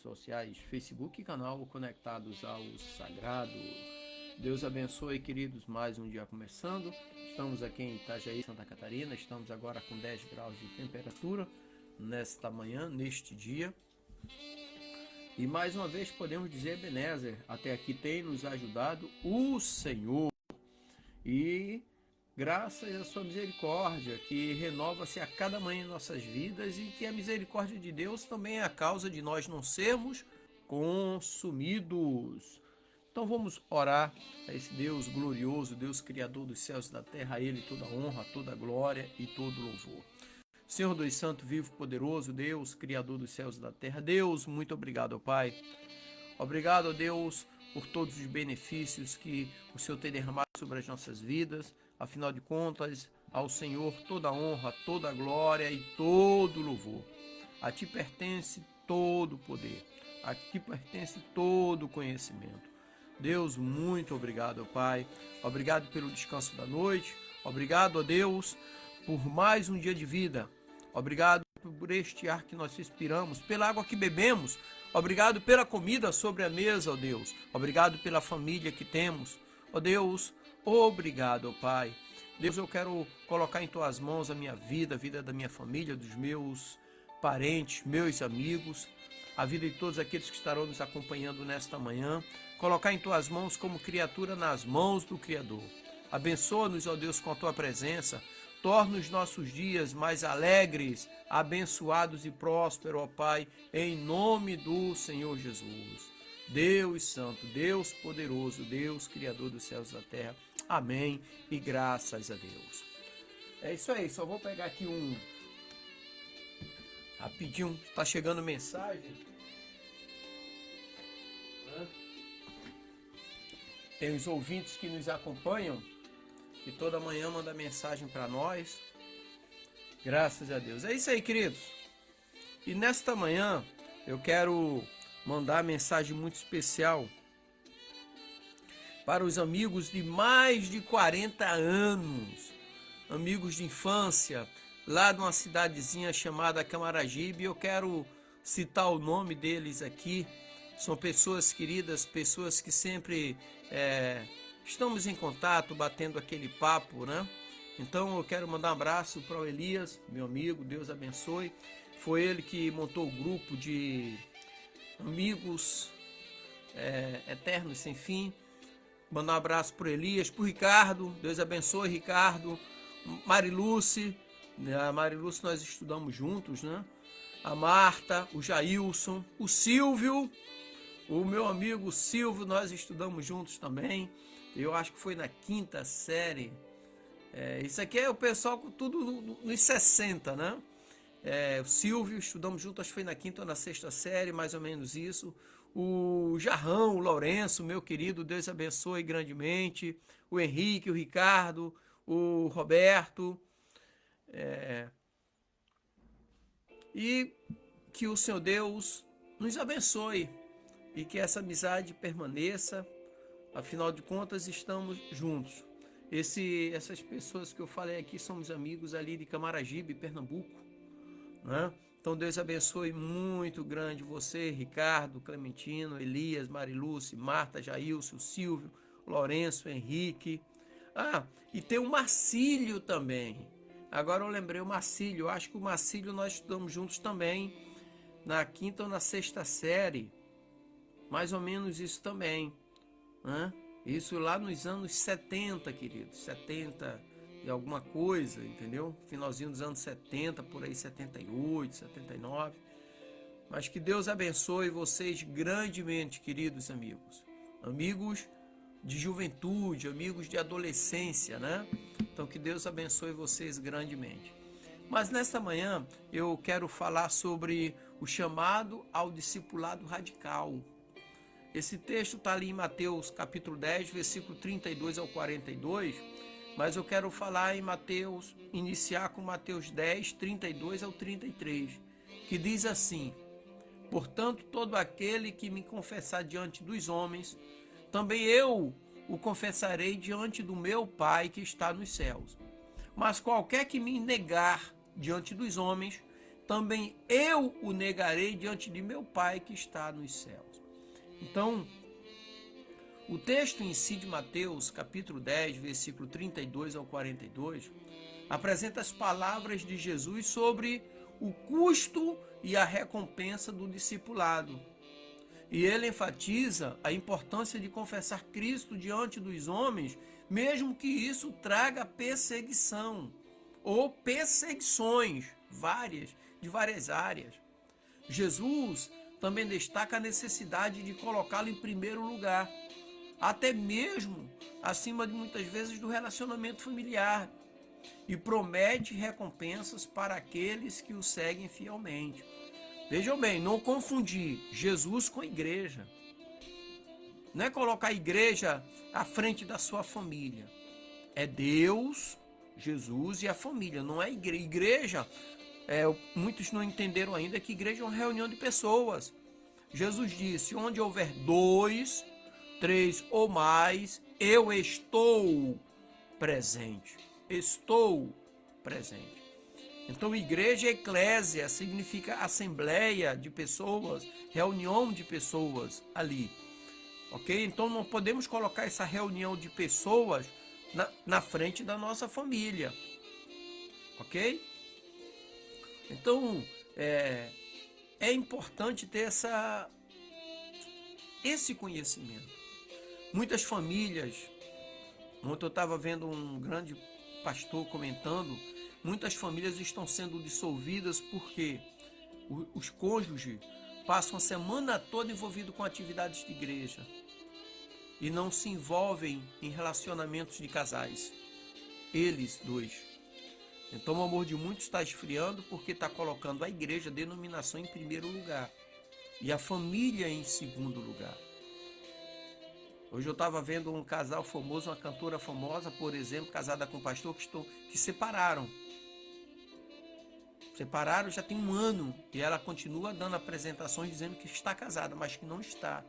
sociais, Facebook e canal Conectados ao Sagrado. Deus abençoe, queridos, mais um dia começando. Estamos aqui em Itajaí, Santa Catarina. Estamos agora com 10 graus de temperatura nesta manhã, neste dia. E mais uma vez podemos dizer, Ebenezer, até aqui tem nos ajudado o Senhor. E graças à sua misericórdia, que renova-se a cada manhã em nossas vidas, e que a misericórdia de Deus também é a causa de nós não sermos consumidos. Então vamos orar a esse Deus glorioso, Deus criador dos céus e da terra, a Ele toda honra, toda glória e todo louvor. Senhor Deus Santo, vivo, poderoso, Deus, criador dos céus e da terra, Deus, muito obrigado, Pai. Obrigado, Deus, por todos os benefícios que o Senhor tem derramado sobre as nossas vidas. Afinal de contas, ao Senhor toda honra, toda glória e todo louvor. A Ti pertence todo o poder, a Ti pertence todo o conhecimento. Deus, muito obrigado, Pai. Obrigado pelo descanso da noite. Obrigado, Deus, por mais um dia de vida. Obrigado por este ar que nós respiramos, pela água que bebemos. Obrigado pela comida sobre a mesa, ó Deus. Obrigado pela família que temos. Ó Deus, obrigado, ó Pai. Deus, eu quero colocar em Tuas mãos a minha vida, a vida da minha família, dos meus parentes, meus amigos, a vida de todos aqueles que estarão nos acompanhando nesta manhã. Colocar em Tuas mãos como criatura nas mãos do Criador. Abençoa-nos, ó Deus, com a Tua presença. Torna os nossos dias mais alegres, abençoados e prósperos, ó Pai, em nome do Senhor Jesus. Deus Santo, Deus poderoso, Deus Criador dos céus e da terra. Amém e graças a Deus. É isso aí, só vou pegar aqui rapidinho, tá chegando mensagem. Tem os ouvintes que nos acompanham, que toda manhã manda mensagem para nós. Graças a Deus. É isso aí, queridos. E nesta manhã eu quero mandar mensagem muito especial para os amigos de mais de 40 anos, amigos de infância, lá de uma cidadezinha chamada Camaragibe. Eu quero citar o nome deles aqui. São pessoas queridas, pessoas que sempre estamos em contato, batendo aquele papo, né? Então eu quero mandar um abraço para o Elias, meu amigo, Deus abençoe. Foi ele que montou o grupo de amigos eternos sem fim. Mandar um abraço para o Elias, para o Ricardo, Deus abençoe, Ricardo. Mariluce, a Mariluce nós estudamos juntos, né? A Marta, o Jailson, o Silvio, o meu amigo Silvio, nós estudamos juntos também. Eu acho que foi na 5ª série. Isso aqui é o pessoal com tudo nos 60, né? O Silvio, estudamos juntos, acho que foi na 5ª ou na 6ª série, mais ou menos isso. O Jarrão, o Lourenço, meu querido, Deus abençoe grandemente. O Henrique, o Ricardo, o Roberto. E que o Senhor Deus nos abençoe e que essa amizade permaneça. Afinal de contas, estamos juntos. Essas pessoas que eu falei aqui somos amigos ali de Camaragibe, Pernambuco, né? Então Deus abençoe muito grande você, Ricardo, Clementino, Elias, Mariluce, Marta, Jailson, Silvio, Lourenço, Henrique. E tem o Marcílio também. Agora eu lembrei o Marcílio. Eu acho que o Marcílio nós estudamos juntos também na 5ª ou na 6ª série. Mais ou menos isso também, né? Isso lá nos anos 70, queridos, 70 e alguma coisa, entendeu? Finalzinho dos anos 70, por aí 78, 79. Mas que Deus abençoe vocês grandemente, queridos amigos. Amigos de juventude, amigos de adolescência, né? Então que Deus abençoe vocês grandemente. Mas nesta manhã eu quero falar sobre o chamado ao discipulado radical. Esse texto está ali em Mateus capítulo 10, versículo 32 ao 42, mas eu quero falar em Mateus, iniciar com Mateus 10, 32 ao 33, que diz assim: portanto, todo aquele que me confessar diante dos homens, também eu o confessarei diante do meu Pai que está nos céus. Mas qualquer que me negar diante dos homens, também eu o negarei diante de meu Pai que está nos céus. Então, o texto em si de Mateus, capítulo 10, versículo 32 ao 42, apresenta as palavras de Jesus sobre o custo e a recompensa do discipulado. E ele enfatiza a importância de confessar Cristo diante dos homens, mesmo que isso traga perseguição ou perseguições de várias áreas. Jesus também destaca a necessidade de colocá-lo em primeiro lugar, até mesmo acima de muitas vezes do relacionamento familiar, e promete recompensas para aqueles que o seguem fielmente. Vejam bem, não confundir Jesus com a igreja. Não é colocar a igreja à frente da sua família. É Deus, Jesus e a família, não é igreja. Igreja, muitos não entenderam ainda que igreja é uma reunião de pessoas. Jesus disse, onde houver 2, 3 ou mais, eu estou presente. Estou presente. Então, igreja eclésia significa assembleia de pessoas, reunião de pessoas ali. Ok? Então, não podemos colocar essa reunião de pessoas na frente da nossa família. Ok? Então, é importante ter esse conhecimento. Muitas famílias, ontem eu estava vendo um grande pastor comentando, muitas famílias estão sendo dissolvidas porque os cônjuges passam a semana toda envolvidos com atividades de igreja e não se envolvem em relacionamentos de casais. Eles dois. Então o amor de muitos está esfriando porque está colocando a igreja, a denominação, em primeiro lugar e a família em segundo lugar. Hoje eu estava vendo um casal famoso, uma cantora famosa, por exemplo, casada com um pastor, que separaram. Separaram já tem 1 ano e ela continua dando apresentações dizendo que está casada, mas que não está.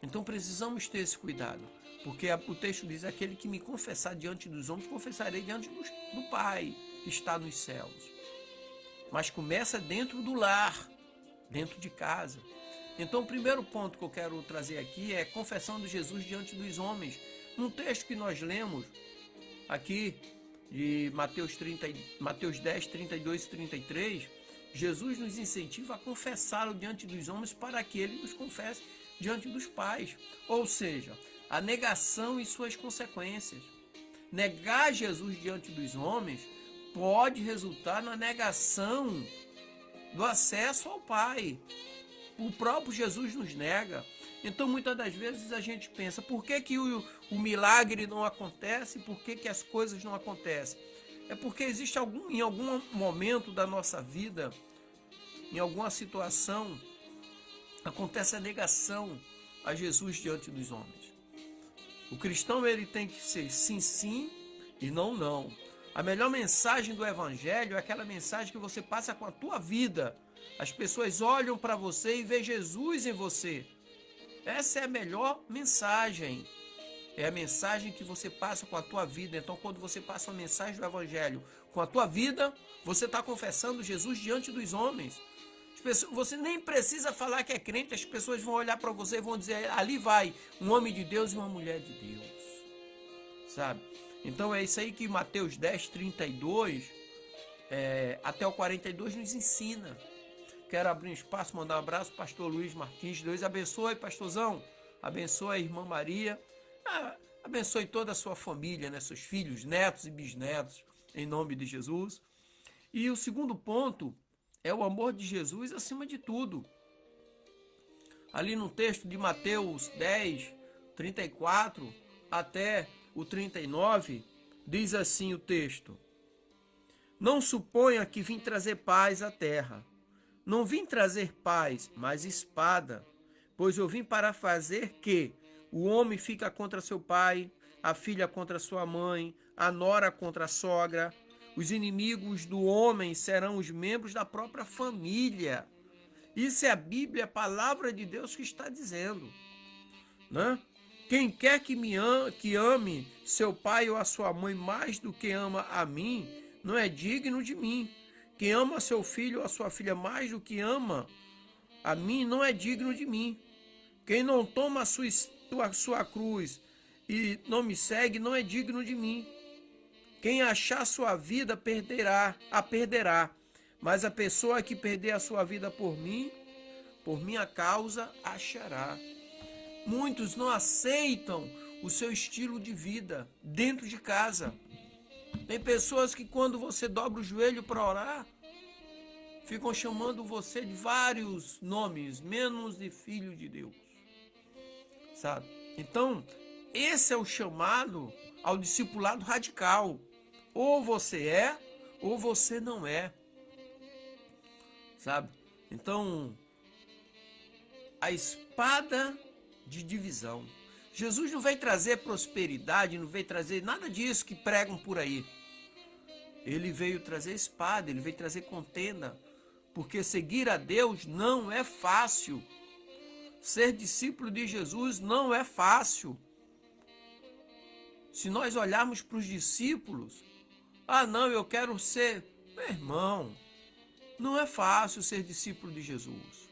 Então precisamos ter esse cuidado, porque o texto diz, aquele que me confessar diante dos homens, confessarei diante do Pai que está nos céus. Mas começa dentro do lar, dentro de casa. Então o primeiro ponto que eu quero trazer aqui é confessando Jesus diante dos homens. Um texto que nós lemos aqui, de Mateus 10, 32 e 33, Jesus nos incentiva a confessá-lo diante dos homens para que ele nos confesse diante dos pais. Ou seja, a negação e suas consequências. Negar Jesus diante dos homens pode resultar na negação do acesso ao Pai. O próprio Jesus nos nega. Então muitas das vezes a gente pensa, por que o milagre não acontece? Por que as coisas não acontecem? É porque existe em algum momento da nossa vida, em alguma situação, acontece a negação a Jesus diante dos homens. O cristão, ele tem que ser sim, sim e não, não. A melhor mensagem do evangelho é aquela mensagem que você passa com a tua vida. As pessoas olham para você e veem Jesus em você. Essa é a melhor mensagem. É a mensagem que você passa com a tua vida. Então, quando você passa uma mensagem do evangelho com a tua vida, você está confessando Jesus diante dos homens. Você nem precisa falar que é crente, as pessoas vão olhar para você e vão dizer, ali vai um homem de Deus e uma mulher de Deus. Sabe? Então é isso aí que Mateus 10, 32 até o 42 nos ensina. Quero abrir um espaço, mandar um abraço ao pastor Luiz Martins. Deus abençoe, pastorzão. Abençoe a irmã Maria. Abençoe toda a sua família, né? Seus filhos, netos e bisnetos, em nome de Jesus. E o segundo ponto é o amor de Jesus acima de tudo. Ali no texto de Mateus 10, 34 até o 39, diz assim o texto: não suponha que vim trazer paz à terra. Não vim trazer paz, mas espada, pois eu vim para fazer que o homem fica contra seu pai, a filha contra sua mãe, a nora contra a sogra. Os inimigos do homem serão os membros da própria família. Isso é a Bíblia, a palavra de Deus que está dizendo, né? Quem quer que ame seu pai ou a sua mãe mais do que ama a mim, não é digno de mim. Quem ama seu filho ou a sua filha mais do que ama a mim não é digno de mim. Quem não toma a sua cruz e não me segue não é digno de mim. Quem achar sua vida a perderá. Mas a pessoa que perder a sua vida por mim, por minha causa, achará. Muitos não aceitam o seu estilo de vida dentro de casa. Tem pessoas que quando você dobra o joelho para orar, ficam chamando você de vários nomes, menos de filho de Deus. Sabe? Então, esse é o chamado ao discipulado radical. Ou você é, ou você não é. Sabe? Então, a espada de divisão. Jesus não veio trazer prosperidade, não veio trazer nada disso que pregam por aí. Ele veio trazer espada, ele veio trazer contenda, porque seguir a Deus não é fácil. Ser discípulo de Jesus não é fácil. Se nós olharmos para os discípulos, não, eu quero ser... Meu irmão, não é fácil ser discípulo de Jesus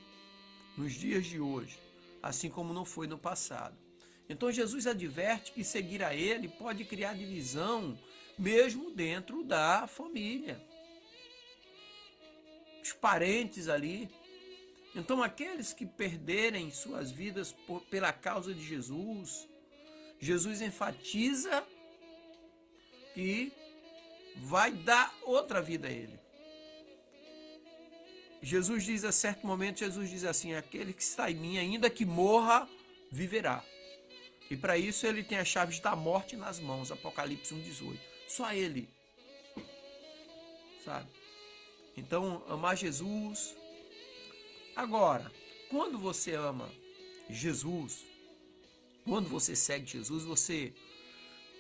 nos dias de hoje, assim como não foi no passado. Então Jesus adverte que seguir a ele pode criar divisão mesmo dentro da família. Os parentes ali. Então aqueles que perderem suas vidas pela causa de Jesus, Jesus enfatiza que vai dar outra vida a ele. Jesus diz a certo momento, Jesus diz assim, aquele que está em mim, ainda que morra, viverá. E para isso ele tem as chaves da morte nas mãos, Apocalipse 1,18. Só ele. Sabe? Então, amar Jesus. Agora, quando você ama Jesus, quando você segue Jesus, você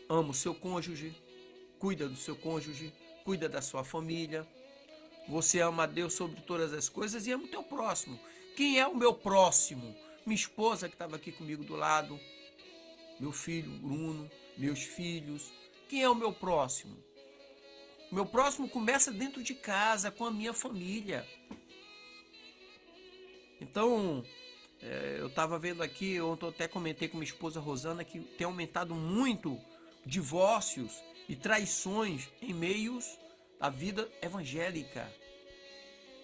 ama o seu cônjuge, cuida do seu cônjuge, cuida da sua família. Você ama a Deus sobre todas as coisas e ama o teu próximo. Quem é o meu próximo? Minha esposa que estava aqui comigo do lado, meu filho Bruno, meus filhos. Quem é o meu próximo? O meu próximo começa dentro de casa, com a minha família. Então, eu estava vendo aqui, ontem eu até comentei com minha esposa Rosana, que tem aumentado muito divórcios e traições em meios da vida evangélica.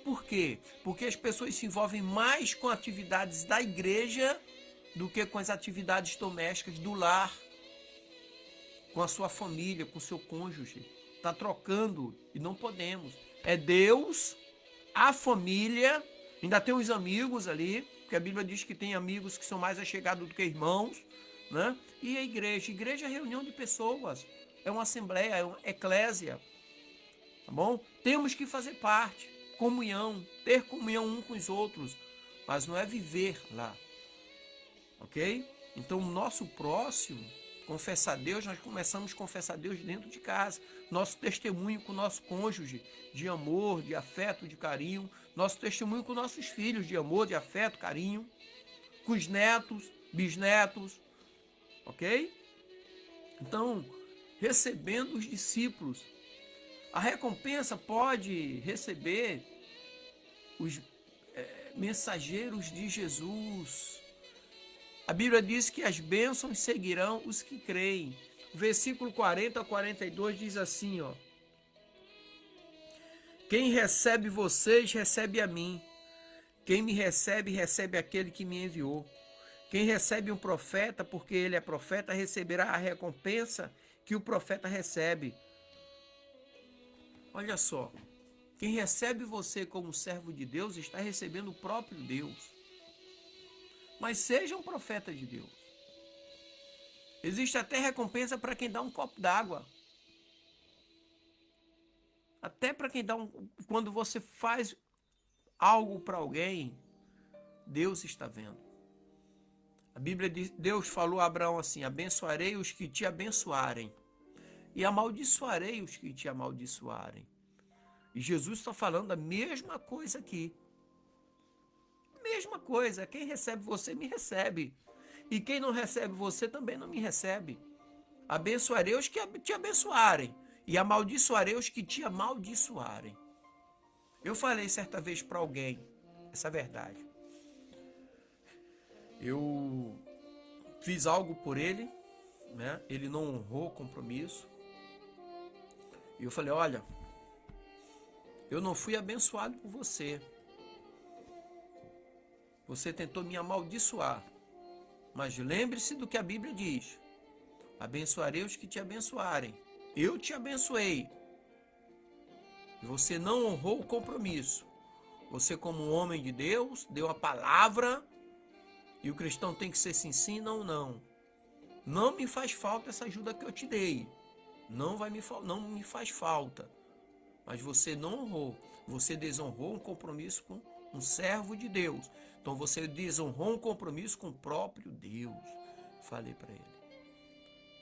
Por quê? Porque as pessoas se envolvem mais com atividades da igreja do que com as atividades domésticas do lar, com a sua família, com o seu cônjuge. Está trocando e não podemos. É Deus, a família, ainda tem os amigos ali, porque a Bíblia diz que tem amigos que são mais achegados do que irmãos, né? E a igreja. Igreja é reunião de pessoas, é uma assembleia, é uma eclésia, tá bom? Temos que fazer parte, comunhão, ter comunhão um com os outros, mas não é viver lá, ok? Então o nosso próximo, confessar a Deus, nós começamos a confessar a Deus dentro de casa, nosso testemunho com o nosso cônjuge, de amor, de afeto, de carinho, nosso testemunho com nossos filhos, de amor, de afeto, carinho, com os netos, bisnetos, ok? Então, recebendo os discípulos, a recompensa pode receber os mensageiros de Jesus. A Bíblia diz que as bênçãos seguirão os que creem. O versículo 40 a 42 diz assim, ó. Quem recebe vocês, recebe a mim. Quem me recebe, recebe aquele que me enviou. Quem recebe um profeta, porque ele é profeta, receberá a recompensa que o profeta recebe. Olha só, quem recebe você como servo de Deus está recebendo o próprio Deus. Mas seja um profeta de Deus. Existe até recompensa para quem dá um copo d'água. Até para quem dá quando você faz algo para alguém, Deus está vendo. A Bíblia diz, Deus falou a Abraão assim, abençoarei os que te abençoarem e amaldiçoarei os que te amaldiçoarem. E Jesus está falando a mesma coisa aqui. Mesma coisa, quem recebe você, me recebe. E quem não recebe você, também não me recebe. Abençoarei os que te abençoarem. E amaldiçoarei os que te amaldiçoarem. Eu falei certa vez para alguém essa verdade. Eu fiz algo por ele, né? Ele não honrou o compromisso. E eu falei, olha, eu não fui abençoado por você. Você tentou me amaldiçoar. Mas lembre-se do que a Bíblia diz. Abençoarei os que te abençoarem. Eu te abençoei. E você não honrou o compromisso. Você, como um homem de Deus, deu a palavra. E o cristão tem que ser sim ou não. Não me faz falta essa ajuda que eu te dei. Não me faz falta. Mas você não honrou. Você desonrou um compromisso com um servo de Deus. Então você desonrou um compromisso com o próprio Deus. Falei para ele.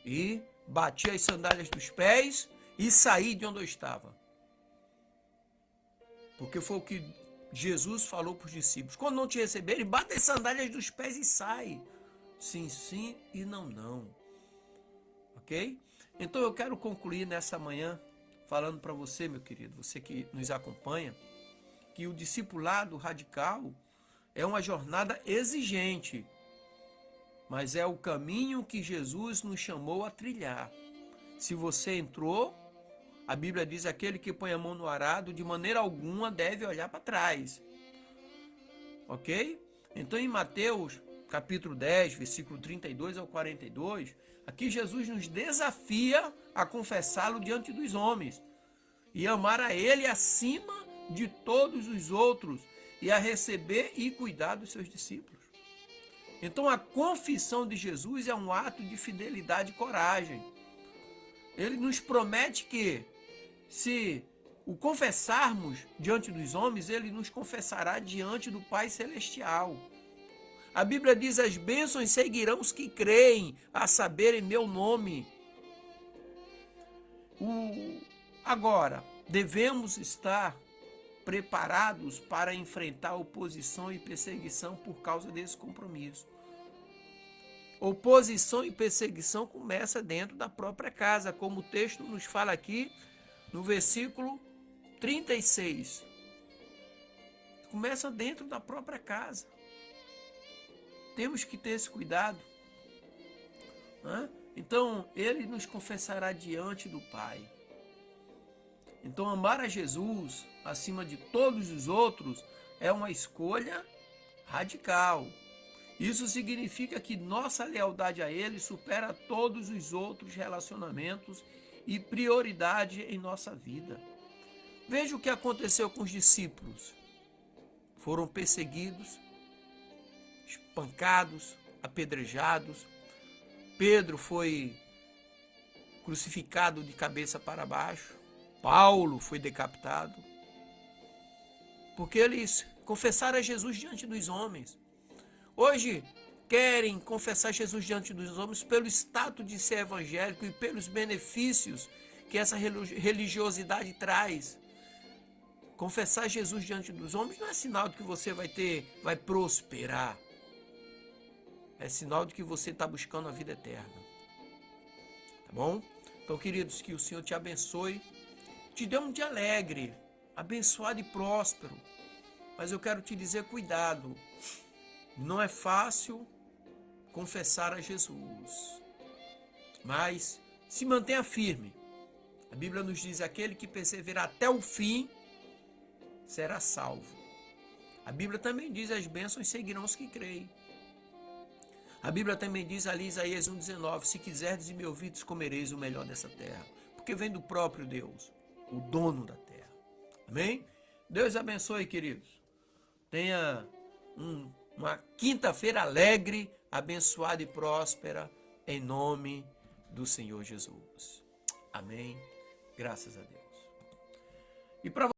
E bati as sandálias dos pés e saí de onde eu estava. Porque foi o que Jesus falou para os discípulos. Quando não te receberem, bata as sandálias dos pés e sai. Sim, sim e não, não. Ok? Então eu quero concluir nessa manhã falando para você, meu querido, você que nos acompanha, que o discipulado radical é uma jornada exigente, mas é o caminho que Jesus nos chamou a trilhar. Se você entrou, a Bíblia diz, aquele que põe a mão no arado, de maneira alguma deve olhar para trás. Ok? Então em Mateus, capítulo 10, versículo 32 ao 42, aqui Jesus nos desafia a confessá-lo diante dos homens e amar a ele acima de todos os outros e a receber e cuidar dos seus discípulos. Então a confissão de Jesus é um ato de fidelidade e coragem. Ele nos promete que, se o confessarmos diante dos homens, ele nos confessará diante do Pai Celestial. A Bíblia diz, as bênçãos seguirão os que creem, a saber, em meu nome. Agora, devemos estar preparados para enfrentar oposição e perseguição por causa desse compromisso. Oposição e perseguição começa dentro da própria casa, como o texto nos fala aqui no versículo 36. Começa dentro da própria casa. Temos que ter esse cuidado. Né? Então, ele nos confessará diante do Pai. Então, amar a Jesus acima de todos os outros é uma escolha radical. Isso significa que nossa lealdade a ele supera todos os outros relacionamentos e prioridade em nossa vida. Veja o que aconteceu com os discípulos. Foram perseguidos, espancados, apedrejados. Pedro foi crucificado de cabeça para baixo. Paulo foi decapitado. Porque eles confessaram a Jesus diante dos homens. Hoje querem confessar Jesus diante dos homens pelo status de ser evangélico e pelos benefícios que essa religiosidade traz. Confessar Jesus diante dos homens não é sinal de que você vai prosperar. É sinal de que você está buscando a vida eterna. Tá bom? Então, queridos, que o Senhor te abençoe. Te dê um dia alegre, abençoado e próspero. Mas eu quero te dizer, cuidado. Não é fácil confessar a Jesus. Mas se mantenha firme. A Bíblia nos diz, aquele que perseverar até o fim será salvo. A Bíblia também diz, as bênçãos seguirão os que creem. A Bíblia também diz ali, Isaías 1,19, se quiserdes e me ouvides, comereis o melhor dessa terra. Porque vem do próprio Deus, o dono da terra. Amém? Deus abençoe, queridos. Tenha uma quinta-feira alegre, abençoada e próspera, em nome do Senhor Jesus. Amém? Graças a Deus. E para